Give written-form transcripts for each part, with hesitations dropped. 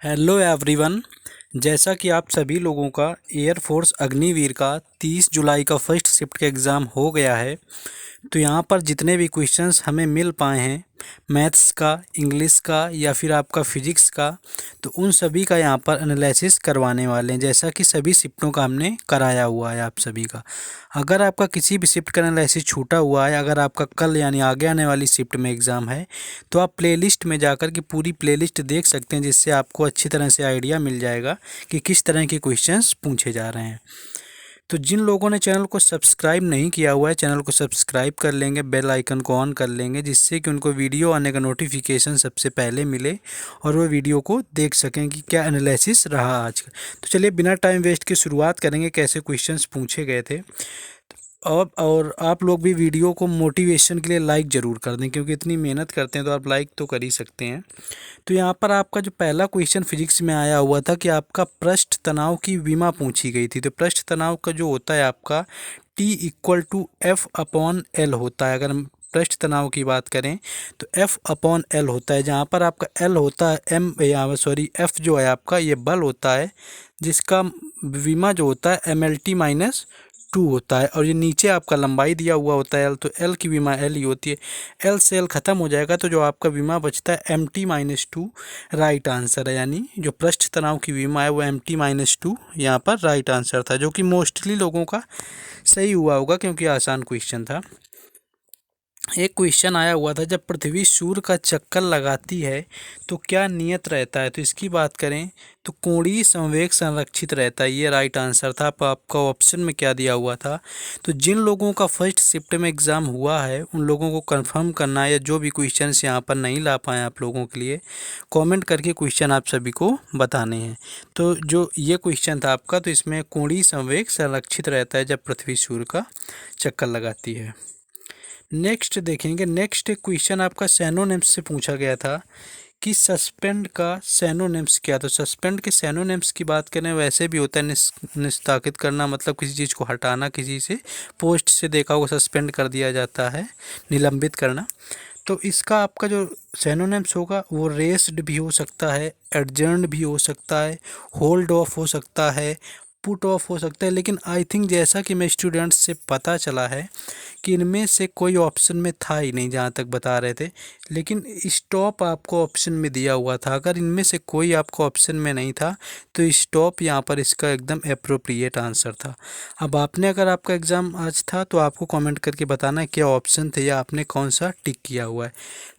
Hello everyone. जैसा कि आप सभी लोगों का एयरफोर्स अग्निवीर का 30 जुलाई का फर्स्ट शिफ्ट का एग्ज़ाम हो गया है। तो यहाँ पर जितने भी क्वेश्चंस हमें मिल पाए हैं मैथ्स का, इंग्लिश का या फिर आपका फिजिक्स का, तो उन सभी का यहाँ पर एनालिसिस करवाने वाले हैं, जैसा कि सभी शिफ्टों का हमने कराया हुआ है आप सभी का। अगर आपका किसी भी शिफ्ट का एनालिसिस छूटा हुआ है, अगर आपका कल यानी आगे आने वाली शिफ्ट में एग्ज़ाम है, तो आप प्लेलिस्ट में जाकर के पूरी प्लेलिस्ट देख सकते हैं, जिससे आपको अच्छी तरह से आइडिया मिल जाएगा कि किस तरह के क्वेश्चंस पूछे जा रहे हैं। तो जिन लोगों ने चैनल को सब्सक्राइब नहीं किया हुआ है, चैनल को सब्सक्राइब कर लेंगे, बेल आइकन को ऑन कर लेंगे, जिससे कि उनको वीडियो आने का नोटिफिकेशन सबसे पहले मिले और वो वीडियो को देख सकें कि क्या एनालिसिस रहा आज का। तो चलिए बिना टाइम वेस्ट के शुरुआत करेंगे कैसे क्वेश्चंस पूछे गए थे। और आप लोग भी वीडियो को मोटिवेशन के लिए लाइक ज़रूर कर दें, क्योंकि इतनी मेहनत करते हैं तो आप लाइक तो कर ही सकते हैं। तो यहाँ पर आपका जो पहला क्वेश्चन फिजिक्स में आया हुआ था कि आपका पृष्ठ तनाव की विमा पूछी गई थी। तो पृष्ठ तनाव का जो होता है आपका T=F/L होता है। अगर हम पृष्ठ तनाव की बात करें तो F/L होता है, जहाँ पर आपका L होता है F जो है आपका ये बल होता है, जिसका विमा जो होता है MLT-2 होता है। और ये नीचे आपका लंबाई दिया हुआ होता है L, तो L की विमा L ही होती है। L से L ख़त्म हो जाएगा तो जो आपका विमा बचता है MT-2 राइट आंसर है। यानी जो पृष्ठ तनाव की विमा है वो MT-2 यहाँ पर राइट आंसर था, जो कि मोस्टली लोगों का सही हुआ होगा क्योंकि आसान क्वेश्चन था। एक क्वेश्चन आया हुआ था, जब पृथ्वी सूर्य का चक्कर लगाती है तो क्या नियत रहता है। तो इसकी बात करें तो कोणीय संवेग संरक्षित रहता है, ये राइट आंसर था। आपका ऑप्शन में क्या दिया हुआ था। तो जिन लोगों का फर्स्ट शिफ्ट में एग्ज़ाम हुआ है उन लोगों को कंफर्म करना है, या जो भी क्वेश्चन यहाँ पर नहीं ला पाए आप लोगों के लिए कमेंट करके क्वेश्चन आप सभी को बताने हैं। तो जो ये क्वेश्चन था आपका, तो इसमें कोणीय संवेग संरक्षित रहता है जब पृथ्वी सूर्य का चक्कर लगाती है। नेक्स्ट देखेंगे, नेक्स्ट क्वेश्चन आपका सैनोनिम्स से पूछा गया था कि सस्पेंड का सैनोनिम्स क्या। तो सस्पेंड के सैनोनिम्स की बात करें वैसे भी होता है निस्ताकित करना, मतलब किसी चीज़ को हटाना, किसी से पोस्ट से देखा होगा सस्पेंड कर दिया जाता है, निलंबित करना। तो इसका आपका जो सैनोनिम्स होगा वो रेस्ड भी हो सकता है, एडजर्न्ड भी हो सकता है, होल्ड ऑफ हो सकता है, पुट ऑफ हो सकता है। लेकिन आई थिंक जैसा कि मैं स्टूडेंट्स से पता चला है कि इनमें से कोई ऑप्शन में था ही नहीं, जहाँ तक बता रहे थे। लेकिन स्टॉप आपको ऑप्शन में दिया हुआ था। अगर इनमें से कोई आपको ऑप्शन में नहीं था तो स्टॉप यहाँ पर इसका एकदम अप्रोप्रिएट आंसर था। अब आपने, अगर आपका एग्ज़ाम आज था तो आपको कमेंट करके बताना है क्या ऑप्शन थे या आपने कौन सा टिक किया हुआ है।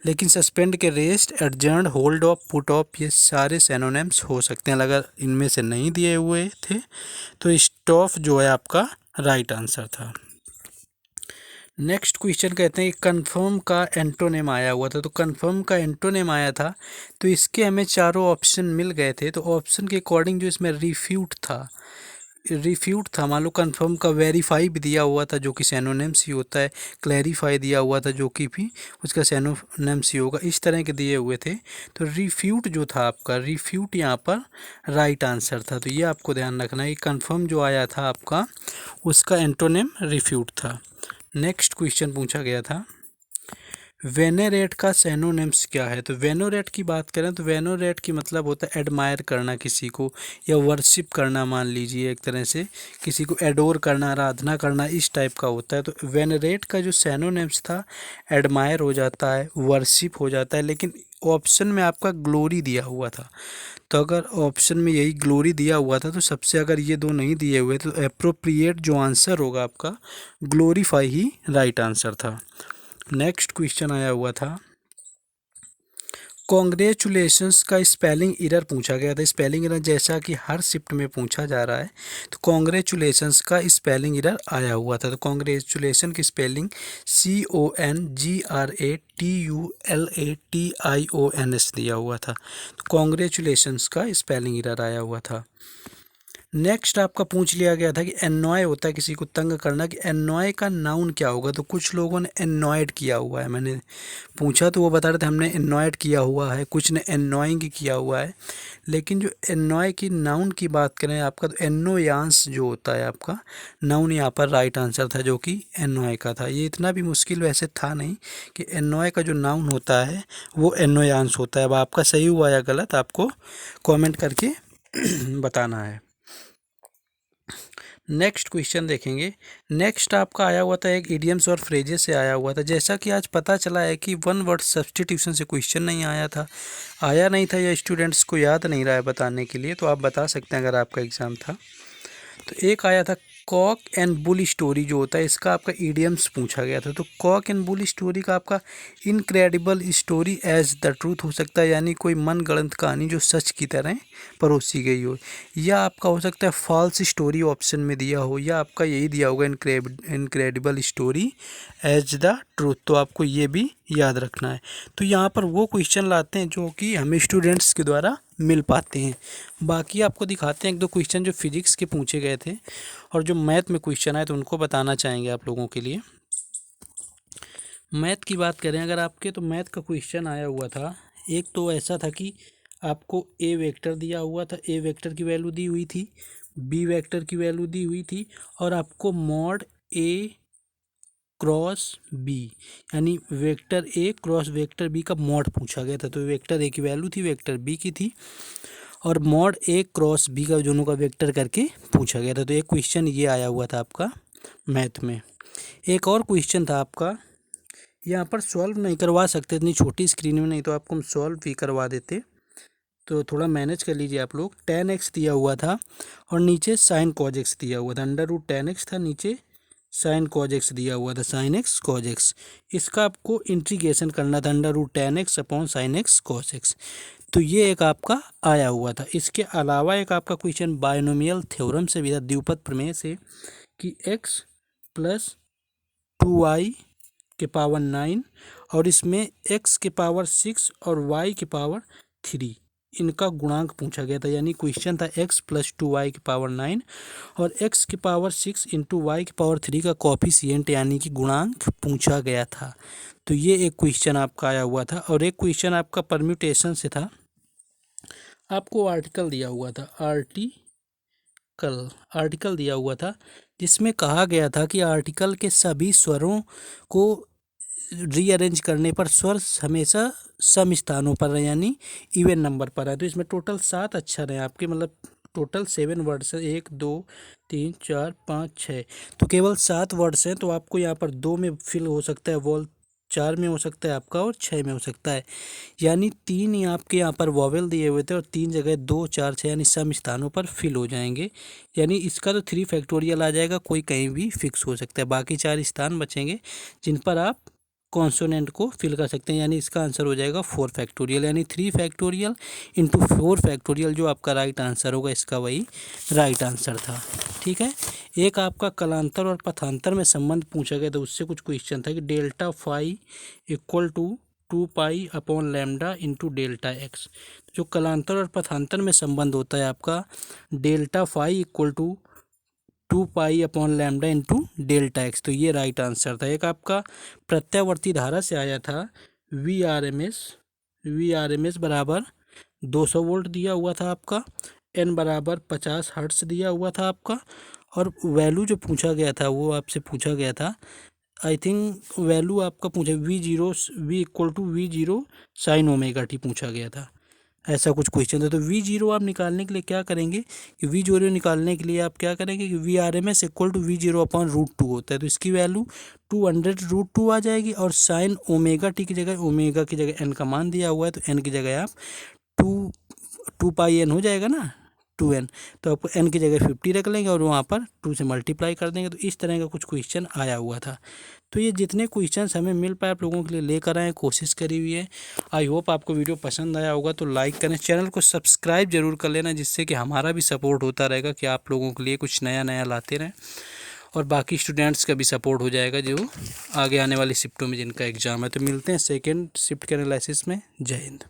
लेकिन सस्पेंड के rest, adjourned, hold of, put off ये सारे सिनोनिम्स हो सकते हैं। अगर इनमें से नहीं दिए हुए थे तो स्टॉप जो है आपका राइट आंसर था। नेक्स्ट क्वेश्चन कहते हैं कन्फर्म का एंटोनिम आया हुआ था। तो कन्फर्म का एंटोनिम आया था तो इसके हमें चारों ऑप्शन मिल गए थे। तो ऑप्शन के अकॉर्डिंग जो इसमें रिफ्यूट था मान लो, कन्फर्म का वेरीफाई भी दिया हुआ था जो कि सैनोनिम्स ही होता है, क्लैरिफाई दिया हुआ था जो कि भी उसका सैनोनिम्स ही होगा, इस तरह के दिए हुए थे। तो रिफ्यूट जो था आपका, रिफ्यूट यहाँ पर राइट आंसर था। तो ये आपको ध्यान रखना है कि कन्फर्म जो आया था आपका उसका एंटोनिम रिफ्यूट था। नेक्स्ट क्वेश्चन पूछा गया था वेनेरेट का सैनोनिम्स क्या है। तो वेनोरेट की बात करें तो वेनोरेट की मतलब होता है एडमायर करना किसी को, या वर्शिप करना, मान लीजिए एक तरह से किसी को एडोर करना, आराधना करना, इस टाइप का होता है। तो वेनरेट का जो सैनोनिम्स था एडमायर हो जाता है, वर्शिप हो जाता है। लेकिन ऑप्शन में आपका ग्लोरी दिया हुआ था, तो अगर ऑप्शन में यही ग्लोरी दिया हुआ था तो सबसे, अगर ये दो नहीं दिए हुए तो अप्रोप्रिएट जो आंसर होगा आपका ग्लोरीफाई ही राइट आंसर था। नेक्स्ट क्वेश्चन आया हुआ था कॉन्ग्रेचुलेशंस का स्पेलिंग एरर पूछा गया था। स्पेलिंग एरर जैसा कि हर शिफ्ट में पूछा जा रहा है, तो कॉन्ग्रेचुलेशंस का स्पेलिंग एरर आया हुआ था। तो कॉन्ग्रेचुलेशन की स्पेलिंग CONGRATULATIONS दिया हुआ था। तो कॉन्ग्रेचुलेशंस का स्पेलिंग एरर आया हुआ था। नेक्स्ट आपका पूछ लिया गया था कि एनॉय होता है किसी को तंग करना, कि एनॉय का नाउन क्या होगा। तो कुछ लोगों ने एनॉयड किया हुआ है, मैंने पूछा तो वो बता रहे थे हमने एनॉयड किया हुआ है, कुछ ने एनॉइंग किया हुआ है। लेकिन जो एनॉय की नाउन की बात करें आपका, तो एनोयांस जो होता है आपका नाउन, यहाँ पर राइट आंसर था जो कि एनॉय का था। ये इतना भी मुश्किल वैसे था नहीं कि एनॉय का जो नाउन होता है वो एनोयांस होता है। अब आपका सही हुआ या गलत आपको कमेंट करके बताना है। नेक्स्ट क्वेश्चन देखेंगे। नेक्स्ट आपका आया हुआ था एक इडियम्स और फ्रेजेस से आया हुआ था। जैसा कि आज पता चला है कि वन वर्ड सब्स्टिट्यूशन से क्वेश्चन नहीं आया नहीं था या स्टूडेंट्स को याद नहीं रहा है बताने के लिए, तो आप बता सकते हैं अगर आपका एग्ज़ाम था। तो एक आया था कॉक एंड बुल स्टोरी जो होता है, इसका आपका इडियम्स पूछा गया था। तो कॉक एंड बुल स्टोरी का आपका incredible story as the truth हो सकता है, यानी कोई मनगढ़ंत कहानी जो सच की तरह परोसी गई हो, या आपका हो सकता है फॉल्स स्टोरी ऑप्शन में दिया हो, या आपका यही दिया होगा incredible story as the truth. तो आपको ये भी याद रखना है। तो यहाँ पर वो क्वेश्चन लाते हैं जो कि हमें स्टूडेंट्स के द्वारा मिल पाते हैं। बाकी आपको दिखाते हैं एक दो क्वेश्चन जो फिजिक्स के पूछे गए थे और जो मैथ में क्वेश्चन आए तो उनको बताना चाहेंगे आप लोगों के लिए। मैथ की बात करें अगर आपके, तो मैथ का क्वेश्चन आया हुआ था। एक तो ऐसा था कि आपको ए वेक्टर दिया हुआ था, ए वेक्टर की वैल्यू दी हुई थी, बी वेक्टर की वैल्यू दी हुई थी, और आपको मॉड ए क्रॉस बी यानी vector A cross vector B का मॉड पूछा गया था। तो वेक्टर ए की वैल्यू थी, वेक्टर बी की थी, और मॉड ए क्रॉस बी का दोनों का वेक्टर करके पूछा गया था। तो एक क्वेश्चन ये आया हुआ था आपका मैथ में। एक और क्वेश्चन था आपका, यहाँ पर सॉल्व नहीं करवा सकते इतनी छोटी स्क्रीन में, नहीं तो आपको हम सॉल्व भी करवा देते। तो थोड़ा मैनेज कर लीजिए आप लोग। 10x दिया हुआ था और नीचे साइन कॉज एक्स दिया हुआ था, √10x था, नीचे साइन कॉज एक्स दिया हुआ था, साइन एक्स कॉज एक्स। इसका आपको इंटीग्रेशन करना था, √10x upon sine x cos x. तो ये एक आपका आया हुआ था। इसके अलावा एक आपका क्वेश्चन बायनोमियल थ्योरम से भी था, द्विपद प्रमेय से, कि x + 2y के पावर 9 और इसमें x के पावर 6 और y के पावर 3 इनका गुणांक पूछा गया था। यानी क्वेश्चन था x + 2y के पावर 9 और x के पावर 6 इंटू y के पावर 3 का कोफिशिएंट यानी कि गुणांक पूछा गया था। तो ये एक क्वेश्चन आपका आया हुआ था। और एक क्वेश्चन आपका परम्यूटेशन से था, आपको आर्टिकल दिया हुआ था, आर्टिकल दिया हुआ था, जिसमें कहा गया था कि आर्टिकल के सभी स्वरों को रीअरेंज करने पर स्वर हमेशा सम स्थानों पर है, यानी इवन नंबर पर है। तो इसमें टोटल 7 अक्षर हैं आपके, मतलब टोटल 7 वर्ड्स है, 1 2 3 4 5 6, तो केवल 7 वर्ड्स हैं। तो आपको यहाँ पर 2 में फिल हो सकता है वॉल, 4 में हो सकता है आपका, और 6 में हो सकता है। यानी 3 ही आपके यहाँ पर वॉवेल दिए हुए थे और 3 जगह 2 4 6 यानी सम स्थानों पर फिल हो जाएंगे। यानी इसका तो 3 फैक्टोरियल आ जाएगा, कोई कहीं भी फिक्स हो सकता है। बाकी 4 स्थान बचेंगे जिन पर आप कॉन्सोनेंट को फिल कर सकते हैं। यानी इसका आंसर हो जाएगा 4 फैक्टोरियल, यानी 3 फैक्टोरियल इंटू 4 फैक्टोरियल जो आपका राइट आंसर होगा, इसका वही राइट आंसर था। ठीक है। एक आपका कलांतर और पथांतर में संबंध पूछा गया था, उससे कुछ क्वेश्चन था कि delta phi equal to 2π upon lambda into delta x. जो कलांतर और पथांतर में संबंध होता है आपका, delta phi equal to 2π upon lambda into delta x. तो ये राइट आंसर था। एक आपका प्रत्यावर्ती धारा से आया था, वी आर एम एस बराबर 200 वोल्ट दिया हुआ था आपका, n बराबर 50 हर्ट्स दिया हुआ था आपका, और वैल्यू जो पूछा गया था वो आपसे पूछा गया था, आई थिंक वैल्यू आपका पूछा V साइन ओमेगा टी पूछा गया था, ऐसा कुछ क्वेश्चन था। तो V0 आप निकालने के लिए क्या करेंगे कि V0 निकालने के लिए आप क्या करेंगे कि VRMS equal to V0 upon √2 होता है। तो इसकी वैल्यू 200√2 आ जाएगी, और साइन ओमेगा टी की जगह, ओमेगा की जगह n का मान दिया हुआ है तो n की जगह आप 2πn हो जाएगा ना, 2n। तो आपको n की जगह 50 रख लेंगे और वहाँ पर 2 से मल्टीप्लाई कर देंगे। तो इस तरह का कुछ क्वेश्चन आया हुआ था। तो ये जितने क्वेश्चंस हमें मिल पाए आप लोगों के लिए लेकर आए, कोशिश करी हुई है। आई होप आपको वीडियो पसंद आया होगा, तो लाइक करें, चैनल को सब्सक्राइब जरूर कर लेना, जिससे कि हमारा भी सपोर्ट होता रहेगा कि आप लोगों के लिए कुछ नया नया लाते रहें, और बाकी स्टूडेंट्स का भी सपोर्ट हो जाएगा जो आगे आने वाली शिफ्टों में जिनका एग्ज़ाम है। तो मिलते हैं सेकेंड शिफ्ट के एनालिसिस में। जय हिंद।